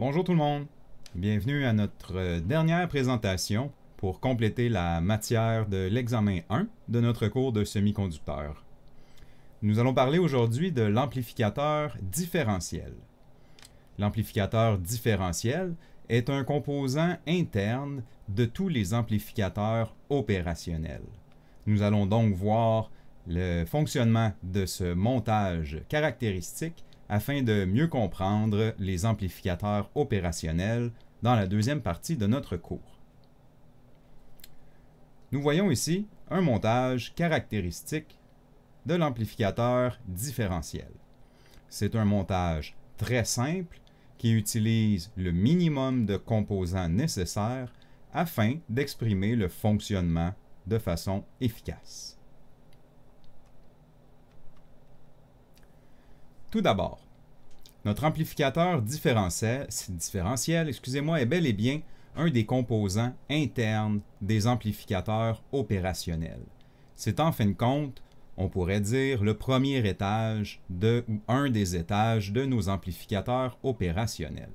Bonjour tout le monde, bienvenue à notre dernière présentation pour compléter la matière de l'examen 1 de notre cours de semi-conducteur. Nous allons parler aujourd'hui de l'amplificateur différentiel. L'amplificateur différentiel est un composant interne de tous les amplificateurs opérationnels. Nous allons donc voir le fonctionnement de ce montage caractéristique afin de mieux comprendre les amplificateurs opérationnels dans la deuxième partie de notre cours. Nous voyons ici un montage caractéristique de l'amplificateur différentiel. C'est un montage très simple qui utilise le minimum de composants nécessaires afin d'exprimer le fonctionnement de façon efficace. Tout d'abord, notre amplificateur différentiel est bel et bien un des composants internes des amplificateurs opérationnels. C'est en fin de compte, on pourrait dire, le premier étage ou un des étages de nos amplificateurs opérationnels.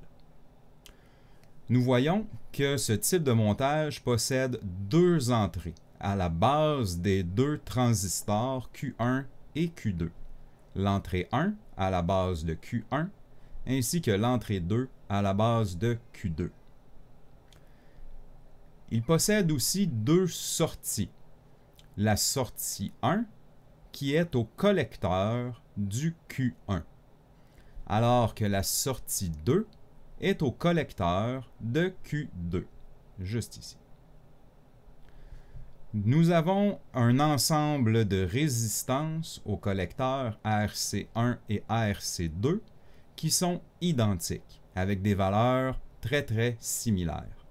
Nous voyons que ce type de montage possède deux entrées à la base des deux transistors Q1 et Q2. L'entrée 1 à la base de Q1 ainsi que l'entrée 2 à la base de Q2. Il possède aussi deux sorties. La sortie 1 qui est au collecteur du Q1, alors que la sortie 2 est au collecteur de Q2, juste ici. Nous avons un ensemble de résistances au collecteur ARC1 et ARC2 qui sont identiques, avec des valeurs très similaires.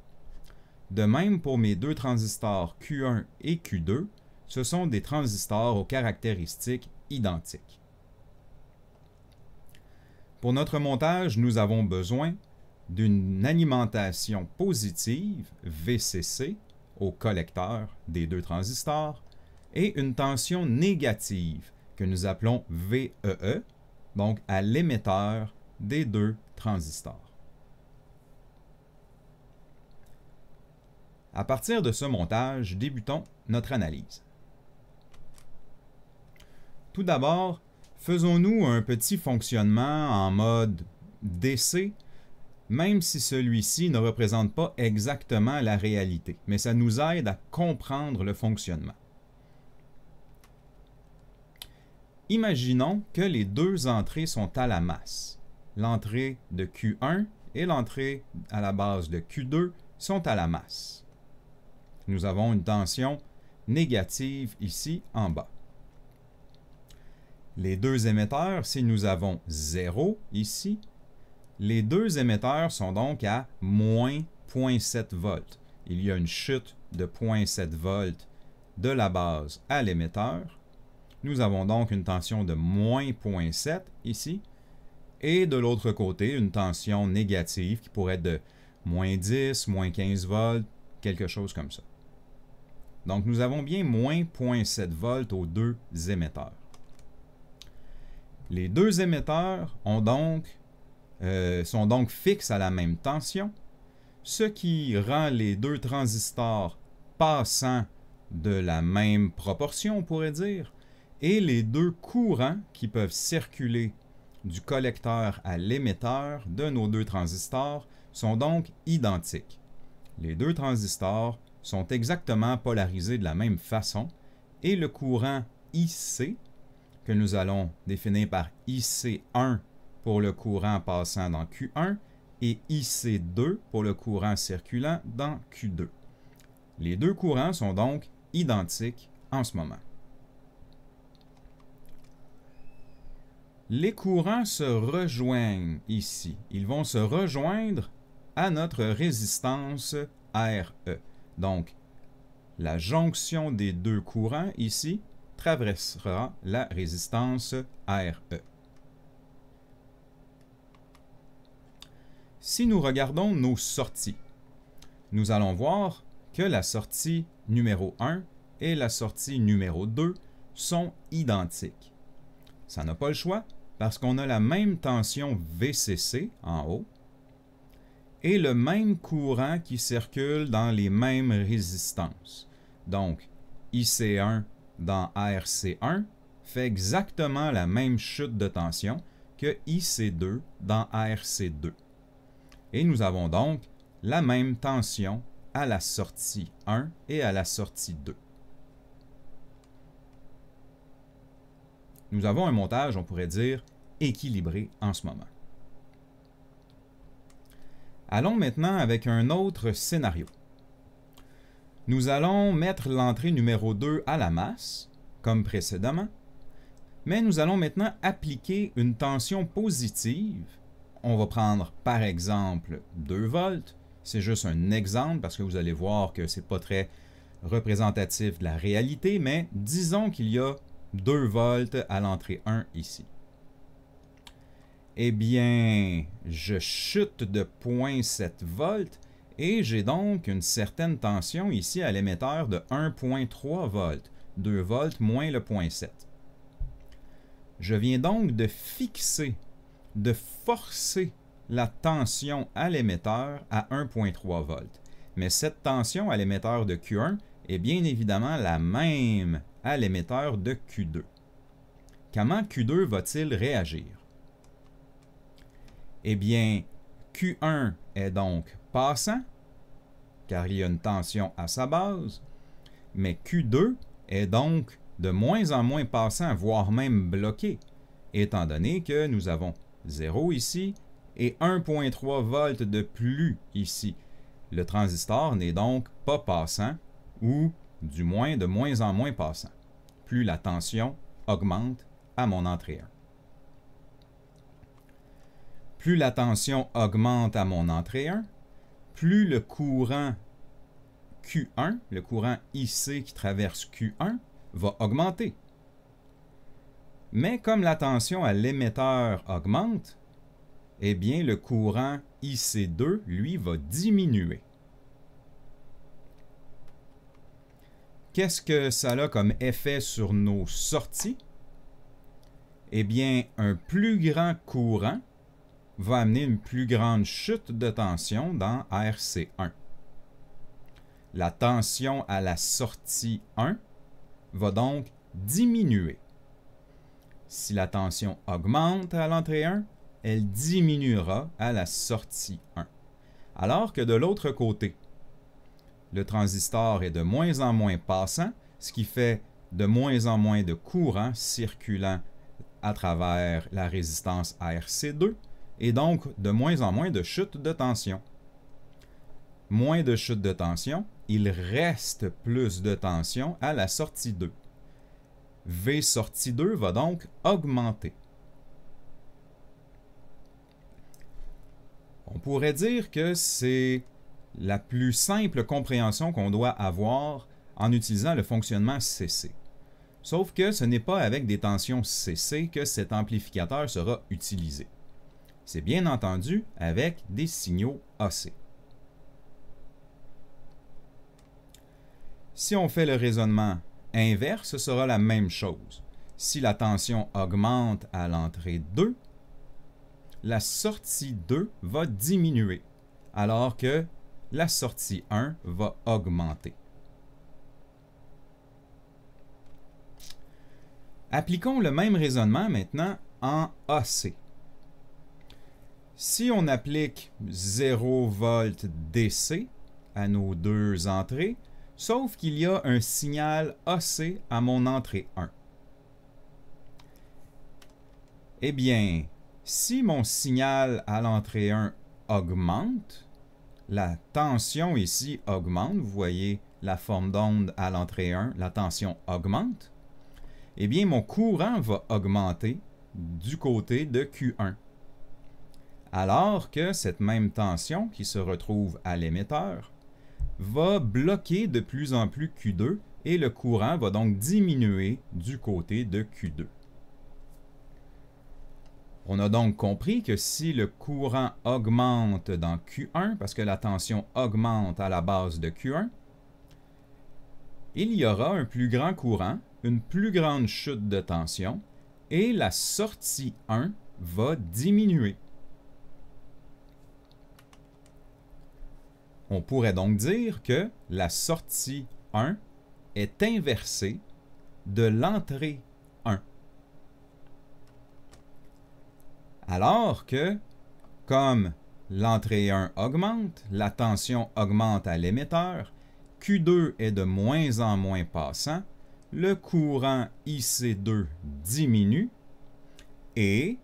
De même pour mes deux transistors Q1 et Q2, ce sont des transistors aux caractéristiques identiques. Pour notre montage, nous avons besoin d'une alimentation positive, VCC, au collecteur des deux transistors, et une tension négative, que nous appelons VEE, donc à l'émetteur des deux transistors. À partir de ce montage, débutons notre analyse. Tout d'abord, faisons-nous un petit fonctionnement en mode DC, même si celui-ci ne représente pas exactement la réalité, mais ça nous aide à comprendre le fonctionnement. Imaginons que les deux entrées sont à la masse. L'entrée de Q1 et l'entrée à la base de Q2 sont à la masse. Nous avons une tension négative ici en bas. Les deux émetteurs, si nous avons 0 ici, les deux émetteurs sont donc à moins 0,7 volts. Il y a une chute de 0,7 volts de la base à l'émetteur. Nous avons donc une tension de moins 0,7 ici. Et de l'autre côté, une tension négative qui pourrait être de moins 10, moins 15 volts, quelque chose comme ça. Donc nous avons bien moins 0,7 volts aux deux émetteurs. Les deux émetteurs sont donc fixes à la même tension, ce qui rend les deux transistors passants de la même proportion, on pourrait dire, et les deux courants qui peuvent circuler du collecteur à l'émetteur de nos deux transistors sont donc identiques. Les deux transistors sont exactement polarisés de la même façon et le courant IC, que nous allons définir par IC1 pour le courant passant dans Q1 et IC2 pour le courant circulant dans Q2. Les deux courants sont donc identiques en ce moment. Les courants se rejoignent ici. Ils vont se rejoindre à notre résistance RE. Donc, la jonction des deux courants ici traversera la résistance RE. Si nous regardons nos sorties, nous allons voir que la sortie numéro 1 et la sortie numéro 2 sont identiques. Ça n'a pas le choix parce qu'on a la même tension VCC en haut et le même courant qui circule dans les mêmes résistances. Donc, IC1 dans ARC1 fait exactement la même chute de tension que IC2 dans ARC2. Et nous avons donc la même tension à la sortie 1 et à la sortie 2. Nous avons un montage, on pourrait dire, équilibré en ce moment. Allons maintenant avec un autre scénario. Nous allons mettre l'entrée numéro 2 à la masse, comme précédemment, mais nous allons maintenant appliquer une tension positive. On va prendre par exemple 2 volts. C'est juste un exemple parce que vous allez voir que ce n'est pas très représentatif de la réalité, mais disons qu'il y a 2 volts à l'entrée 1 ici. Eh bien, je chute de 0,7 volts et j'ai donc une certaine tension ici à l'émetteur de 1,3 volts, 2 volts moins le 0,7. Je viens donc de fixer, de forcer la tension à l'émetteur à 1,3 volts. Mais cette tension à l'émetteur de Q1 est bien évidemment la même à l'émetteur de Q2. Comment Q2 va-t-il réagir? Eh bien, Q1 est donc passant, car il y a une tension à sa base, mais Q2 est donc de moins en moins passant, voire même bloqué, étant donné que nous avons 0 ici et 1,3 volts de plus ici. Le transistor n'est donc pas passant, ou du moins de moins en moins passant, plus la tension augmente à mon entrée 1. Plus la tension augmente à mon entrée 1, plus le courant Q1, le courant IC qui traverse Q1, va augmenter. Mais comme la tension à l'émetteur augmente, eh bien le courant IC2, lui, va diminuer. Qu'est-ce que ça a comme effet sur nos sorties? Eh bien, un plus grand courant va amener une plus grande chute de tension dans RC1. La tension à la sortie 1 va donc diminuer. Si la tension augmente à l'entrée 1, elle diminuera à la sortie 1. Alors que de l'autre côté, le transistor est de moins en moins passant, ce qui fait de moins en moins de courant circulant à travers la résistance RC2, et donc de moins en moins de chute de tension. Moins de chute de tension, il reste plus de tension à la sortie 2. V sortie 2 va donc augmenter. On pourrait dire que c'est la plus simple compréhension qu'on doit avoir en utilisant le fonctionnement CC. Sauf que ce n'est pas avec des tensions CC que cet amplificateur sera utilisé. C'est bien entendu avec des signaux AC. Si on fait le raisonnement inverse, ce sera la même chose. Si la tension augmente à l'entrée 2, la sortie 2 va diminuer, alors que la sortie 1 va augmenter. Appliquons le même raisonnement maintenant en AC. Si on applique 0 V DC à nos deux entrées, sauf qu'il y a un signal AC à mon entrée 1. Eh bien, si mon signal à l'entrée 1 augmente, la tension ici augmente, vous voyez la forme d'onde à l'entrée 1, la tension augmente, eh bien mon courant va augmenter du côté de Q1. Alors que cette même tension qui se retrouve à l'émetteur va bloquer de plus en plus Q2 et le courant va donc diminuer du côté de Q2. On a donc compris que si le courant augmente dans Q1, parce que la tension augmente à la base de Q1, il y aura un plus grand courant, une plus grande chute de tension, et la sortie 1 va diminuer. On pourrait donc dire que la sortie 1 est inversée de l'entrée 1. Alors que, comme l'entrée 1 augmente, la tension augmente à l'émetteur, Q2 est de moins en moins passant, le courant IC2 diminue et,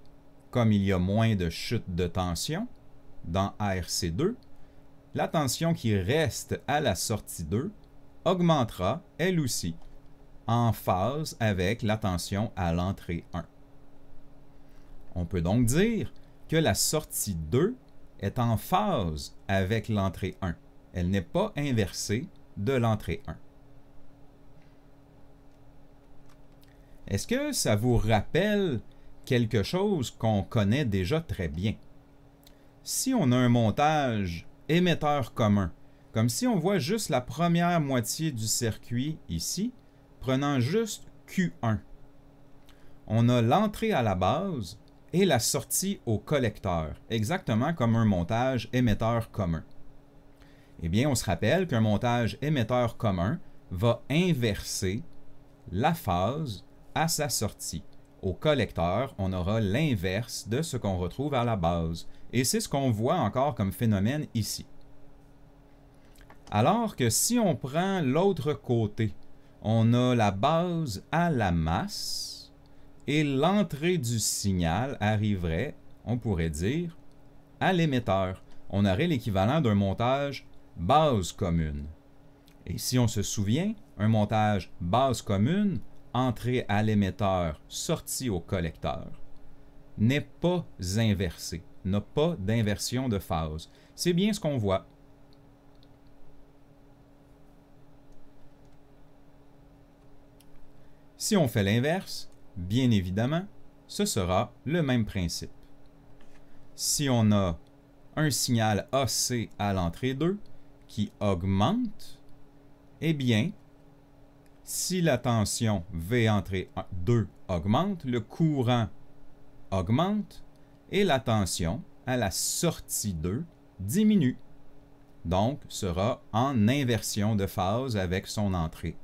comme il y a moins de chute de tension dans ARC2, la tension qui reste à la sortie 2 augmentera, elle aussi, en phase avec la tension à l'entrée 1. On peut donc dire que la sortie 2 est en phase avec l'entrée 1. Elle n'est pas inversée de l'entrée 1. Est-ce que ça vous rappelle quelque chose qu'on connaît déjà très bien? Si on a un montage émetteur commun, comme si on voit juste la première moitié du circuit ici, prenant juste Q1, on a l'entrée à la base et la sortie au collecteur, exactement comme un montage émetteur commun. Eh bien, on se rappelle qu'un montage émetteur commun va inverser la phase à sa sortie. Au collecteur, on aura l'inverse de ce qu'on retrouve à la base. Et c'est ce qu'on voit encore comme phénomène ici. Alors que si on prend l'autre côté, on a la base à la masse et l'entrée du signal arriverait, on pourrait dire, à l'émetteur. On aurait l'équivalent d'un montage base commune. Et si on se souvient, un montage base commune, entrée à l'émetteur, sortie au collecteur, n'est pas inversé, n'a pas d'inversion de phase. C'est bien ce qu'on voit. Si on fait l'inverse, bien évidemment, ce sera le même principe. Si on a un signal AC à l'entrée 2 qui augmente, eh bien, si la tension V entrée 2 augmente, le courant augmente et la tension à la sortie 2 diminue. Donc, sera en inversion de phase avec son entrée.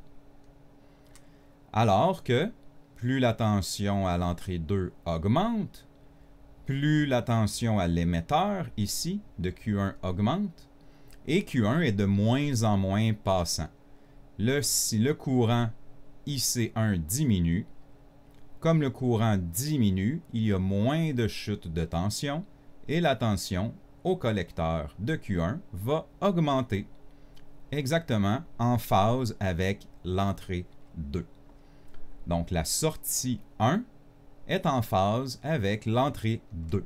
Alors que plus la tension à l'entrée 2 augmente, plus la tension à l'émetteur, ici, de Q1 augmente, et Q1 est de moins en moins passant. Si le courant IC1 diminue, comme le courant diminue, il y a moins de chute de tension, et la tension au collecteur de Q1 va augmenter, exactement en phase avec l'entrée 2. Donc, la sortie 1 est en phase avec l'entrée 2.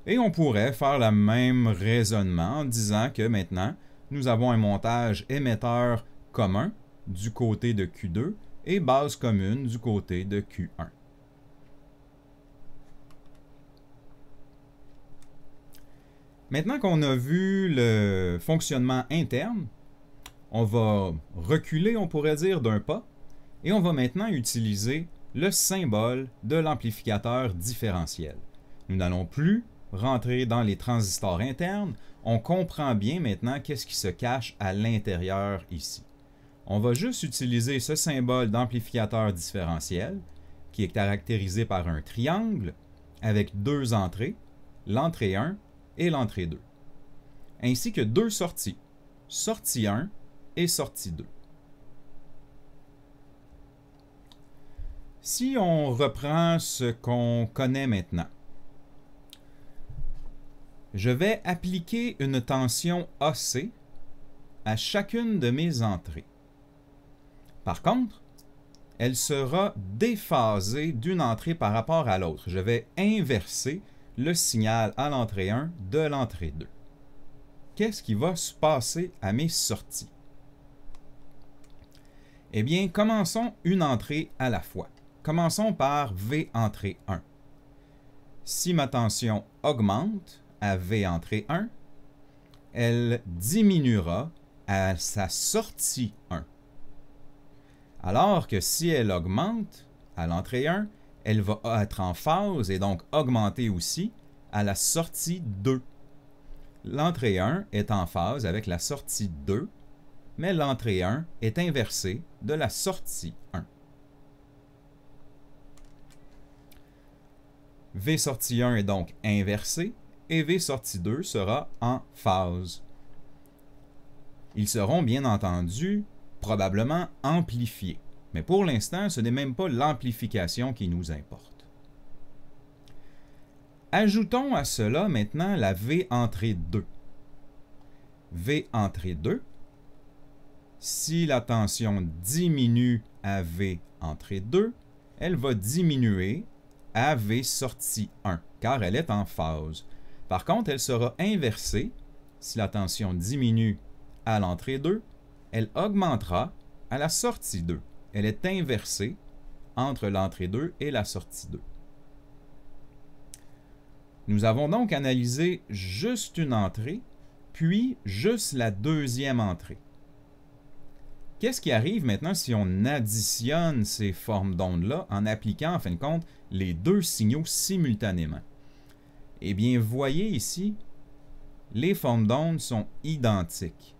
Et on pourrait faire le même raisonnement en disant que maintenant, nous avons un montage émetteur commun du côté de Q2 et base commune du côté de Q1. Maintenant qu'on a vu le fonctionnement interne, on va reculer, on pourrait dire, d'un pas, et on va maintenant utiliser le symbole de l'amplificateur différentiel. Nous n'allons plus rentrer dans les transistors internes, on comprend bien maintenant qu'est-ce qui se cache à l'intérieur ici. On va juste utiliser ce symbole d'amplificateur différentiel, qui est caractérisé par un triangle avec deux entrées, l'entrée 1 et l'entrée 2, ainsi que deux sorties, sortie 1 et sortie 2. Si on reprend ce qu'on connaît maintenant, je vais appliquer une tension AC à chacune de mes entrées. Par contre, elle sera déphasée d'une entrée par rapport à l'autre. Je vais inverser le signal à l'entrée 1 de l'entrée 2. Qu'est-ce qui va se passer à mes sorties? Eh bien, commençons une entrée à la fois. Commençons par V entrée 1. Si ma tension augmente à V entrée 1, elle diminuera à sa sortie 1. Alors que si elle augmente à l'entrée 1, elle va être en phase et donc augmenter aussi à la sortie 2. l'entrée 1 est en phase avec la sortie 2, mais l'entrée 1 est inversée de la sortie 1. V sortie 1 est donc inversé et V sortie 2 sera en phase. Ils seront bien entendu probablement amplifiés, mais pour l'instant, ce n'est même pas l'amplification qui nous importe. Ajoutons à cela maintenant la V entrée 2. V entrée 2, si la tension diminue à V entrée 2, elle va diminuer à V sortie 1, car elle est en phase. Par contre, elle sera inversée. Si la tension diminue à l'entrée 2, elle augmentera à la sortie 2. Elle est inversée entre l'entrée 2 et la sortie 2. Nous avons donc analysé juste une entrée, puis juste la deuxième entrée. Qu'est-ce qui arrive maintenant si on additionne ces formes d'ondes-là en appliquant, en fin de compte, les deux signaux simultanément? Eh bien, voyez ici, les formes d'ondes sont identiques.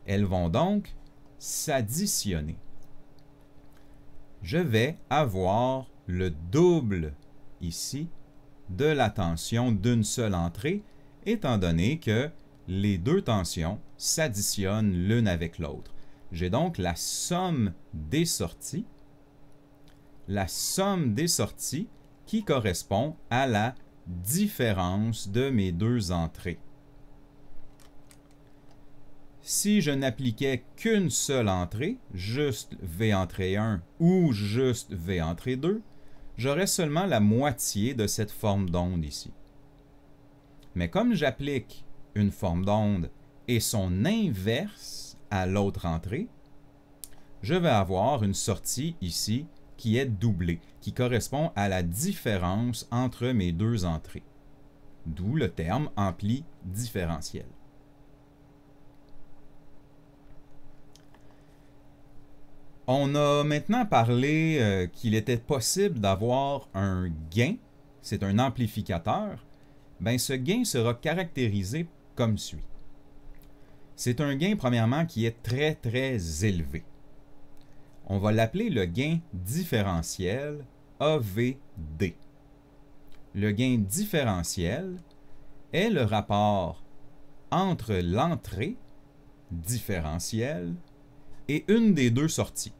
Elles vont donc s'additionner. Je vais avoir le double ici de la tension d'une seule entrée, étant donné que les deux tensions s'additionnent l'une avec l'autre. J'ai donc la somme des sorties qui correspond à la différence de mes deux entrées. Si je n'appliquais qu'une seule entrée, juste V entrée 1 ou juste V entrée 2, j'aurais seulement la moitié de cette forme d'onde ici. Mais comme j'applique une forme d'onde et son inverse à l'autre entrée, je vais avoir une sortie ici qui est doublée, qui correspond à la différence entre mes deux entrées. D'où le terme ampli différentiel. On a maintenant parlé qu'il était possible d'avoir un gain, c'est un amplificateur. Bien, ce gain sera caractérisé comme suit. C'est un gain, premièrement, qui est très, très élevé. On va l'appeler le gain différentiel AVD. Le gain différentiel est le rapport entre l'entrée différentielle et une des deux sorties.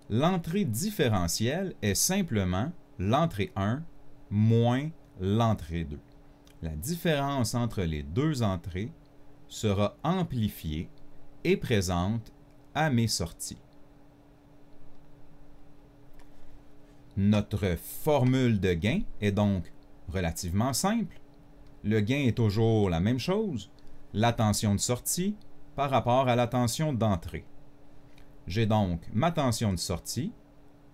L'entrée différentielle est simplement l'entrée 1 moins l'entrée 2. La différence entre les deux entrées sera amplifiée et présente à mes sorties. Notre formule de gain est donc relativement simple. Le gain est toujours la même chose, la tension de sortie par rapport à la tension d'entrée. J'ai donc ma tension de sortie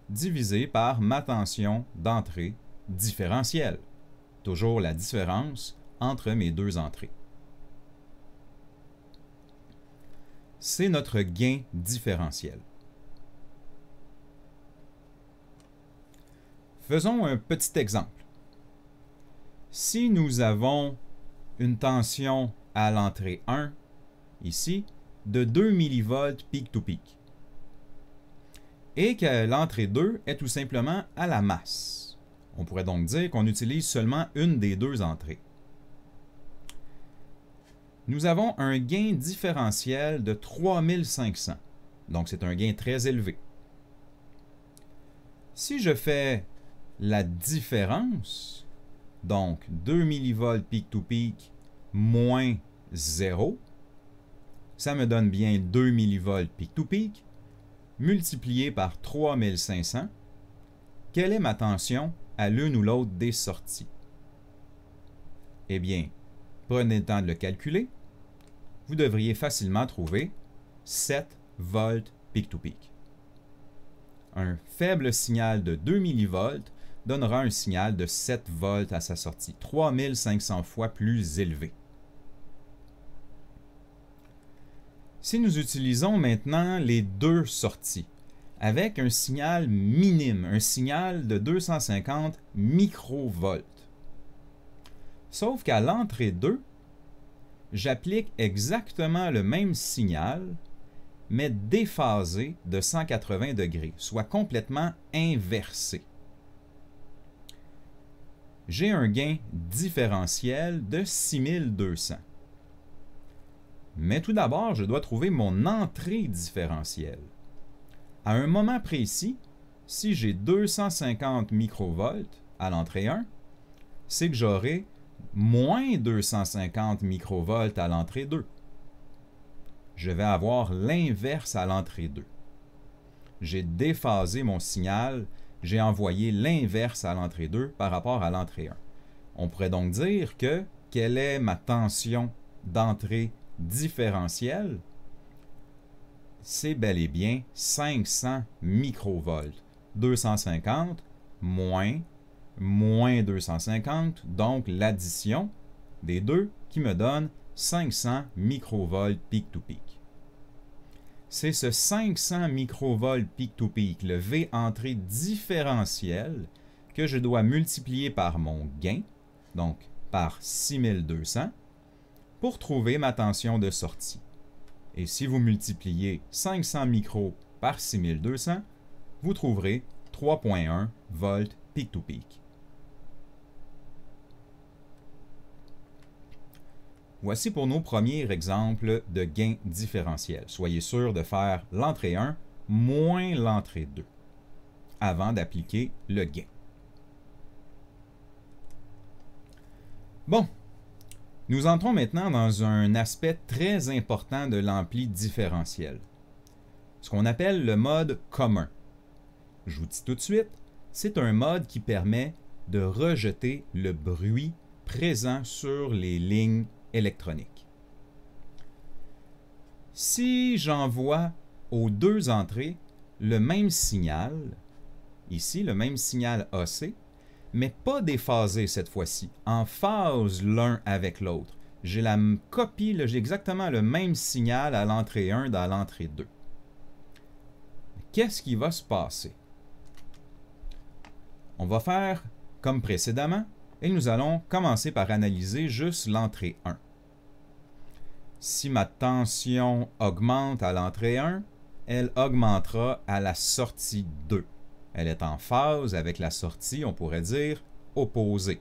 divisée par ma tension d'entrée différentielle. Toujours la différence entre mes deux entrées. C'est notre gain différentiel. Faisons un petit exemple. Si nous avons une tension à l'entrée 1, ici, de 2 mV peak-to-peak, et que l'entrée 2 est tout simplement à la masse. On pourrait donc dire qu'on utilise seulement une des deux entrées. Nous avons un gain différentiel de 3500, donc c'est un gain très élevé. Si je fais la différence, donc 2 mV peak-to-peak moins 0, ça me donne bien 2 mV peak-to-peak, multiplié par 3500. Quelle est ma tension à l'une ou l'autre des sorties? Eh bien, prenez le temps de le calculer. Vous devriez facilement trouver 7 volts peak-to-peak. Un faible signal de 2 mV donnera un signal de 7 volts à sa sortie, 3500 fois plus élevé. Si nous utilisons maintenant les deux sorties, avec un signal minime, un signal de 250 microvolts, Sauf qu'à l'entrée 2, j'applique exactement le même signal, mais déphasé de 180 degrés, soit complètement inversé. J'ai un gain différentiel de 6200. Mais tout d'abord, je dois trouver mon entrée différentielle. À un moment précis, si j'ai 250 microvolts à l'entrée 1, c'est que j'aurai moins 250 microvolts à l'entrée 2. Je vais avoir l'inverse à l'entrée 2. J'ai déphasé mon signal, j'ai envoyé l'inverse à l'entrée 2 par rapport à l'entrée 1. On pourrait donc dire que quelle est ma tension d'entrée différentielle? C'est bel et bien 500 microvolts. 250 moins 250, donc l'addition des deux qui me donne 500 microvolts peak-to-peak. C'est ce 500 microvolts peak-to-peak, le V entrée différentiel, que je dois multiplier par mon gain, donc par 6200, pour trouver ma tension de sortie. Et si vous multipliez 500 micros par 6200, vous trouverez 3,1 volts peak-to-peak. Voici pour nos premiers exemples de gain différentiel. Soyez sûr de faire l'entrée 1 moins l'entrée 2 avant d'appliquer le gain. Bon, nous entrons maintenant dans un aspect très important de l'ampli différentiel, ce qu'on appelle le mode commun. Je vous dis tout de suite, c'est un mode qui permet de rejeter le bruit présent sur les lignes électroniques. Si j'envoie aux deux entrées le même signal, ici le même signal AC, mais pas déphasé cette fois-ci, en phase l'un avec l'autre, j'ai la copie, j'ai exactement le même signal à l'entrée 1 dans l'entrée 2. Qu'est-ce qui va se passer? On va faire comme précédemment, et nous allons commencer par analyser juste l'entrée 1. Si ma tension augmente à l'entrée 1, elle augmentera à la sortie 2. Elle est en phase avec la sortie, on pourrait dire, opposée.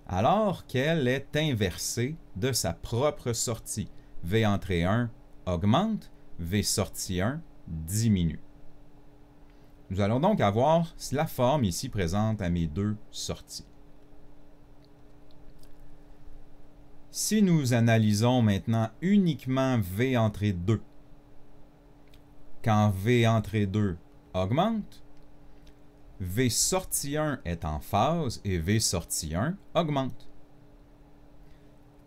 Alors qu'elle est inversée de sa propre sortie. V entrée 1 augmente, V sortie 1 diminue. Nous allons donc avoir la forme ici présente à mes deux sorties. Si nous analysons maintenant uniquement V entrée 2, quand V entrée 2 augmente, V sortie 1 est en phase et V sortie 1 augmente.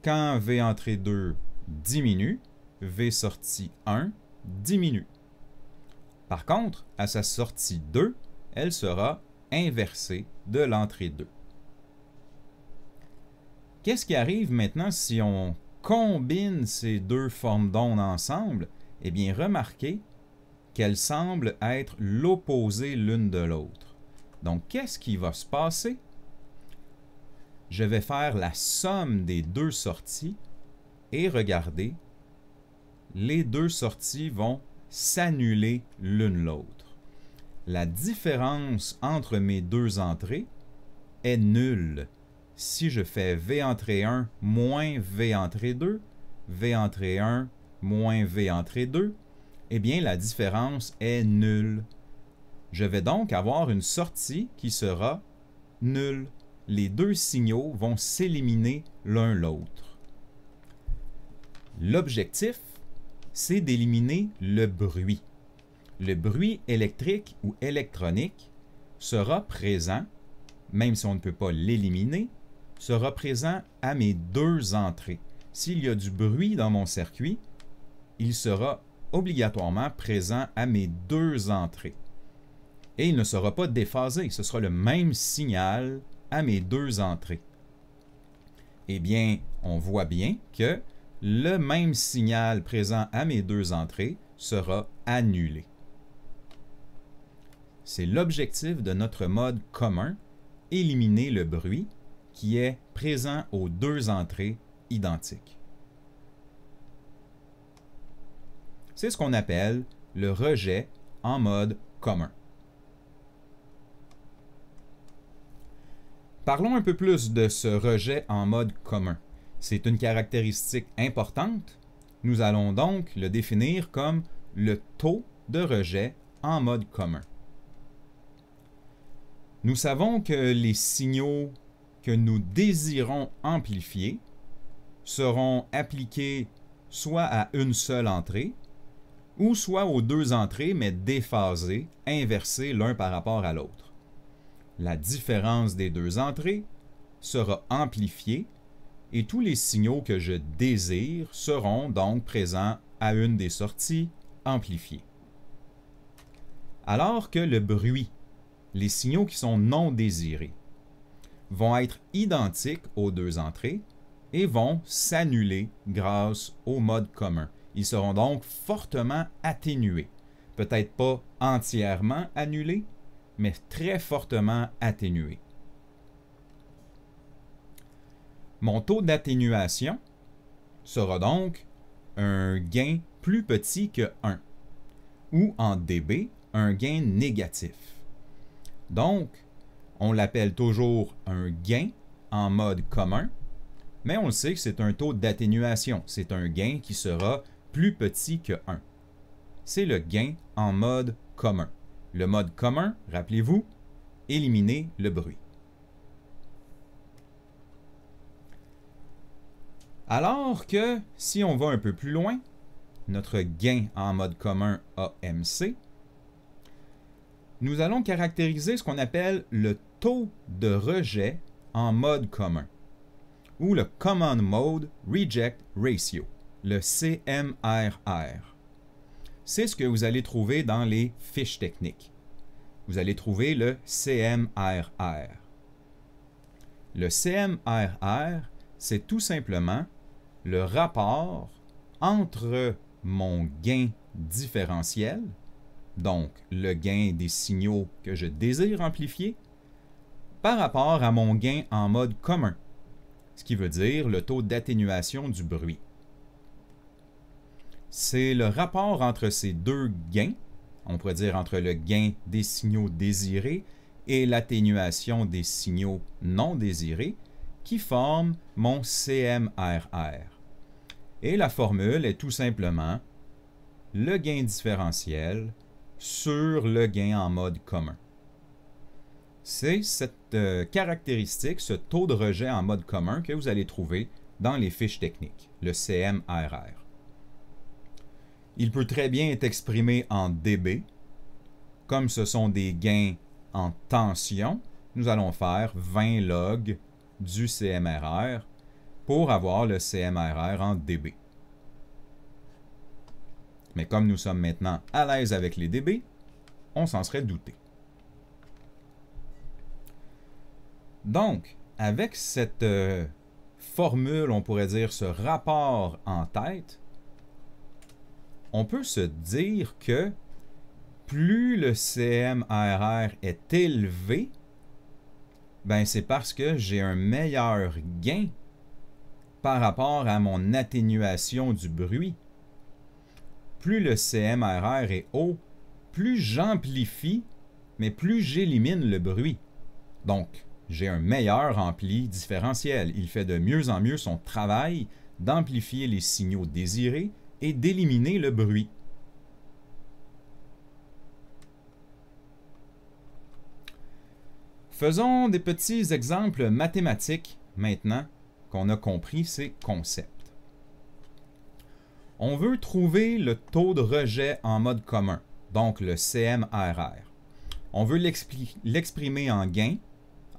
Quand V entrée 2 diminue, V sortie 1 diminue. Par contre, à sa sortie 2, elle sera inversée de l'entrée 2. Qu'est-ce qui arrive maintenant si on combine ces deux formes d'ondes ensemble? Eh bien, remarquez qu'elles semblent être l'opposé l'une de l'autre. Donc, qu'est-ce qui va se passer? Je vais faire la somme des deux sorties et regardez, les deux sorties vont s'annuler l'une l'autre. La différence entre mes deux entrées est nulle. Si je fais V entrée 1 moins V entrée 2, V entrée 1 moins V entrée 2, eh bien la différence est nulle. Je vais donc avoir une sortie qui sera nulle. Les deux signaux vont s'éliminer l'un l'autre. L'objectif, c'est d'éliminer le bruit. Le bruit électrique ou électronique sera présent, même si on ne peut pas l'éliminer, sera présent à mes deux entrées. S'il y a du bruit dans mon circuit, il sera obligatoirement présent à mes deux entrées. Et il ne sera pas déphasé, ce sera le même signal à mes deux entrées. Eh bien, on voit bien que le même signal présent à mes deux entrées sera annulé. C'est l'objectif de notre mode commun, éliminer le bruit, qui est présent aux deux entrées identiques. C'est ce qu'on appelle le rejet en mode commun. Parlons un peu plus de ce rejet en mode commun. C'est une caractéristique importante. Nous allons donc le définir comme le taux de rejet en mode commun. Nous savons que les signaux que nous désirons amplifier seront appliqués soit à une seule entrée, ou soit aux deux entrées, mais déphasés, inversés l'un par rapport à l'autre. La différence des deux entrées sera amplifiée et tous les signaux que je désire seront donc présents à une des sorties amplifiées. Alors que le bruit, les signaux qui sont non désirés, vont être identiques aux deux entrées et vont s'annuler grâce au mode commun. Ils seront donc fortement atténués. Peut-être pas entièrement annulés, mais très fortement atténués. Mon taux d'atténuation sera donc un gain plus petit que 1, ou en dB, un gain négatif. Donc, on l'appelle toujours un gain en mode commun, mais on le sait que c'est un taux d'atténuation. C'est un gain qui sera plus petit que 1. C'est le gain en mode commun. Le mode commun, rappelez-vous, éliminer le bruit. Alors que, si on va un peu plus loin, notre gain en mode commun AMC, nous allons caractériser ce qu'on appelle le taux de rejet en mode commun, ou le Common Mode Reject Ratio, le CMRR. C'est ce que vous allez trouver dans les fiches techniques. Vous allez trouver le CMRR. Le CMRR, c'est tout simplement le rapport entre mon gain différentiel, donc le gain des signaux que je désire amplifier, par rapport à mon gain en mode commun, ce qui veut dire le taux d'atténuation du bruit. C'est le rapport entre ces deux gains, on pourrait dire entre le gain des signaux désirés et l'atténuation des signaux non désirés, qui forme mon CMRR. Et la formule est tout simplement le gain différentiel sur le gain en mode commun. C'est cette caractéristique, ce taux de rejet en mode commun que vous allez trouver dans les fiches techniques, le CMRR. Il peut très bien être exprimé en dB. Comme ce sont des gains en tension, nous allons faire 20 log du CMRR pour avoir le CMRR en dB. Mais comme nous sommes maintenant à l'aise avec les dB, on s'en serait douté. Donc, avec cette formule, on pourrait dire ce rapport en tête, on peut se dire que plus le CMRR est élevé, ben c'est parce que j'ai un meilleur gain par rapport à mon atténuation du bruit. Plus le CMRR est haut, plus j'amplifie, mais plus j'élimine le bruit. Donc, j'ai un meilleur ampli différentiel. Il fait de mieux en mieux son travail d'amplifier les signaux désirés et d'éliminer le bruit. Faisons des petits exemples mathématiques maintenant qu'on a compris ces concepts. On veut trouver le taux de rejet en mode commun, donc le CMRR. On veut l'exprimer en gain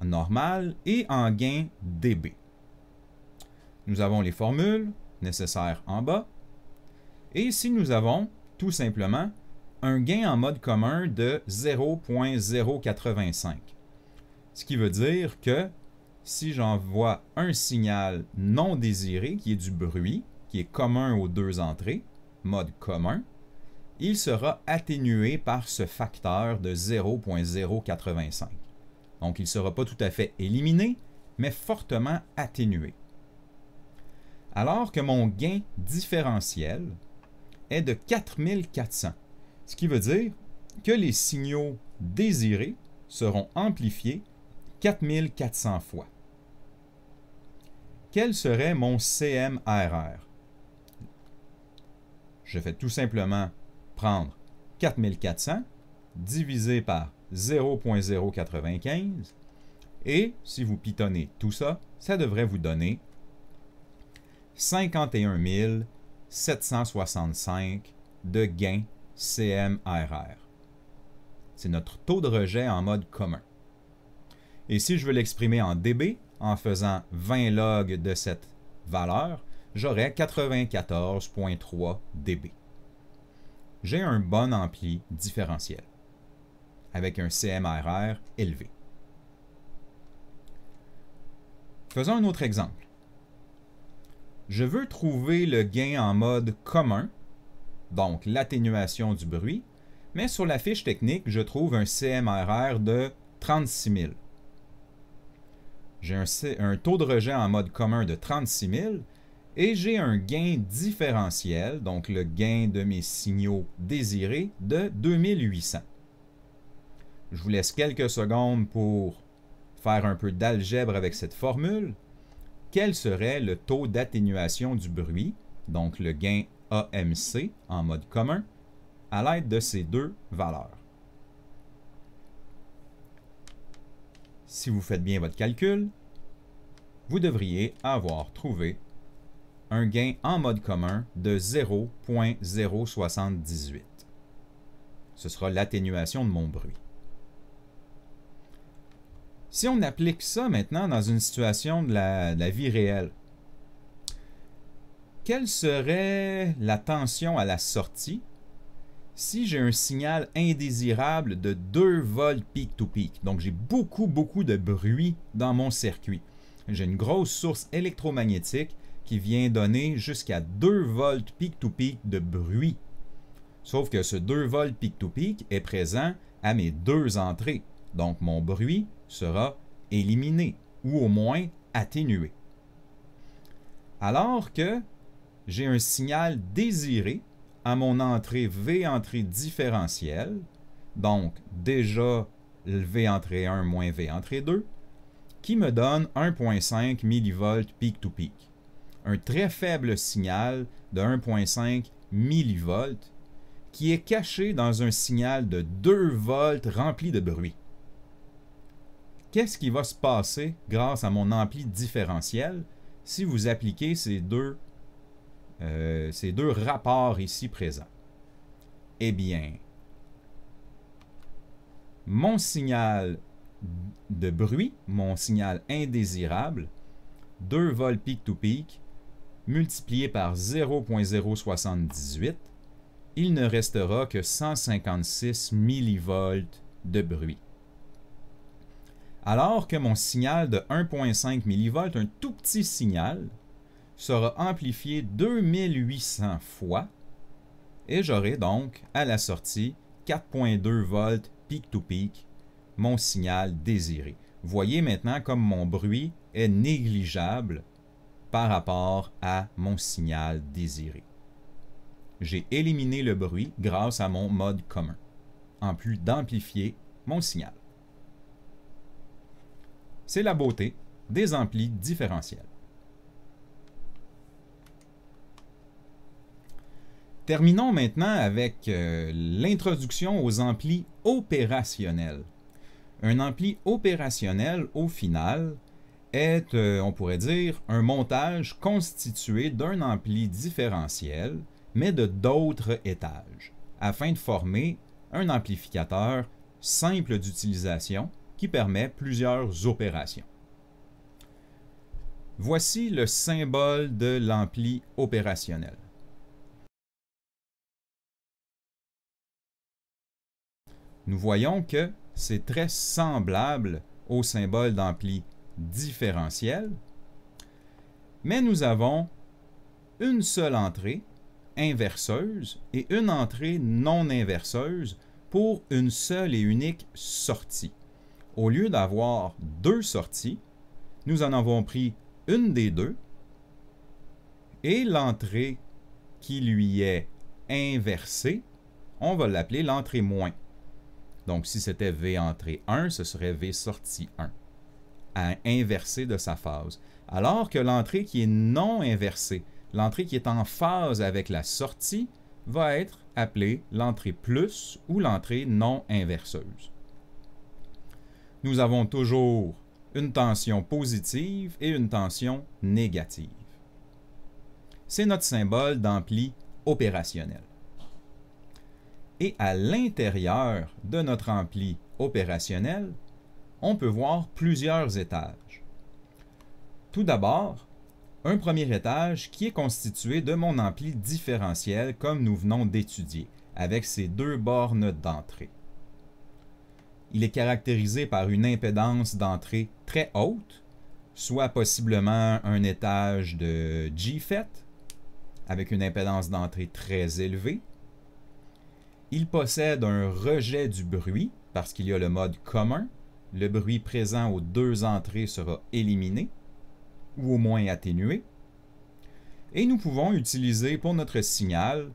normal et en gain dB. Nous avons les formules nécessaires en bas. Et ici, nous avons tout simplement un gain en mode commun de 0.085. Ce qui veut dire que si j'envoie un signal non désiré, qui est du bruit, qui est commun aux deux entrées, mode commun, il sera atténué par ce facteur de 0.085. Donc, il ne sera pas tout à fait éliminé, mais fortement atténué. Alors que mon gain différentiel est de 4400, ce qui veut dire que les signaux désirés seront amplifiés 4400 fois. Quel serait mon CMRR? Je fais tout simplement prendre 4400 divisé par 0.095 et si vous pitonnez tout ça, ça devrait vous donner 51 765 de gain CMRR. C'est notre taux de rejet en mode commun. Et si je veux l'exprimer en dB, en faisant 20 log de cette valeur, j'aurai 94.3 dB. J'ai un bon ampli différentiel, avec un CMRR élevé. Faisons un autre exemple. Je veux trouver le gain en mode commun, donc l'atténuation du bruit, mais sur la fiche technique, je trouve un CMRR de 36 000. J'ai un taux de rejet en mode commun de 36 000 et j'ai un gain différentiel, donc le gain de mes signaux désirés, de 2800. Je vous laisse quelques secondes pour faire un peu d'algèbre avec cette formule. Quel serait le taux d'atténuation du bruit, donc le gain AMC en mode commun, à l'aide de ces deux valeurs? Si vous faites bien votre calcul, vous devriez avoir trouvé un gain en mode commun de 0.078. Ce sera l'atténuation de mon bruit. Si on applique ça maintenant dans une situation de la vie réelle, quelle serait la tension à la sortie si j'ai un signal indésirable de 2 volts peak-to-peak? Donc j'ai beaucoup de bruit dans mon circuit. J'ai une grosse source électromagnétique qui vient donner jusqu'à 2 volts peak-to-peak de bruit. Sauf que ce 2 volts peak-to-peak est présent à mes deux entrées. Donc mon bruit sera éliminé ou au moins atténué. Alors que j'ai un signal désiré à mon entrée V entrée différentielle, donc déjà V entrée 1 moins V entrée 2, qui me donne 1.5 mV peak-to-peak. Un très faible signal de 1.5 mV qui est caché dans un signal de 2 volts rempli de bruit. Qu'est-ce qui va se passer grâce à mon ampli différentiel si vous appliquez ces deux rapports ici présents? Eh bien, mon signal de bruit, mon signal indésirable, 2 volts peak-to-peak, multiplié par 0.078, il ne restera que 156 millivolts de bruit. Alors que mon signal de 1.5 mV, un tout petit signal, sera amplifié 2800 fois et j'aurai donc à la sortie 4.2 volts peak-to-peak, mon signal désiré. Voyez maintenant comme mon bruit est négligeable par rapport à mon signal désiré. J'ai éliminé le bruit grâce à mon mode commun, en plus d'amplifier mon signal. C'est la beauté des amplis différentiels. Terminons maintenant avec l'introduction aux amplis opérationnels. Un ampli opérationnel, au final, est, on pourrait dire, un montage constitué d'un ampli différentiel, mais de d'autres étages, afin de former un amplificateur simple d'utilisation qui permet plusieurs opérations. Voici le symbole de l'ampli opérationnel. Nous voyons que c'est très semblable au symbole d'ampli différentiel, mais nous avons une seule entrée inverseuse et une entrée non inverseuse pour une seule et unique sortie. Au lieu d'avoir deux sorties, nous en avons pris une des deux, et l'entrée qui lui est inversée, on va l'appeler l'entrée moins. Donc, si c'était V entrée 1, ce serait V sortie 1, à inverser de sa phase. Alors que l'entrée qui est non inversée, l'entrée qui est en phase avec la sortie, va être appelée l'entrée plus ou l'entrée non inverseuse. Nous avons toujours une tension positive et une tension négative. C'est notre symbole d'ampli opérationnel. Et à l'intérieur de notre ampli opérationnel, on peut voir plusieurs étages. Tout d'abord, un premier étage qui est constitué de mon ampli différentiel comme nous venons d'étudier, avec ses deux bornes d'entrée. Il est caractérisé par une impédance d'entrée très haute, soit possiblement un étage de GFET, avec une impédance d'entrée très élevée. Il possède un rejet du bruit, parce qu'il y a le mode commun. Le bruit présent aux deux entrées sera éliminé, ou au moins atténué. Et nous pouvons utiliser pour notre signal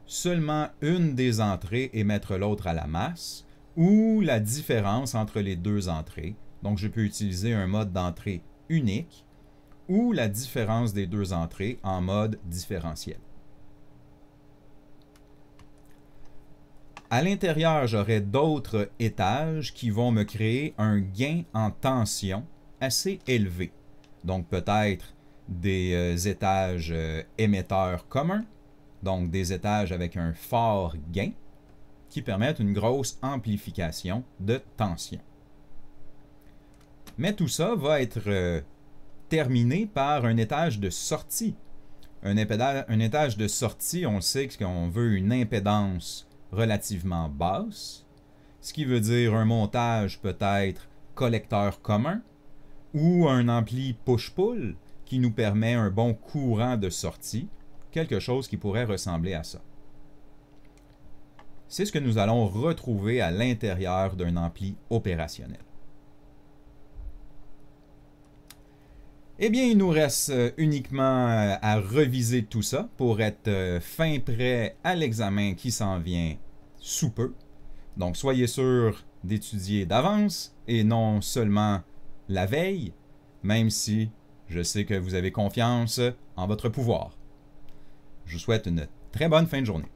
seulement une des entrées et mettre l'autre à la masse, ou la différence entre les deux entrées. Donc je peux utiliser un mode d'entrée unique, ou la différence des deux entrées en mode différentiel. À l'intérieur, j'aurai d'autres étages qui vont me créer un gain en tension assez élevé. Donc peut-être des étages émetteurs communs, donc des étages avec un fort gain, qui permettent une grosse amplification de tension. Mais tout ça va être terminé par un étage de sortie. Un étage de sortie, on sait qu'on veut une impédance relativement basse, ce qui veut dire un montage peut-être collecteur commun ou un ampli push-pull qui nous permet un bon courant de sortie, quelque chose qui pourrait ressembler à ça. C'est ce que nous allons retrouver à l'intérieur d'un ampli opérationnel. Eh bien, il nous reste uniquement à reviser tout ça pour être fin prêt à l'examen qui s'en vient sous peu. Donc, soyez sûr d'étudier d'avance et non seulement la veille, même si je sais que vous avez confiance en votre pouvoir. Je vous souhaite une très bonne fin de journée.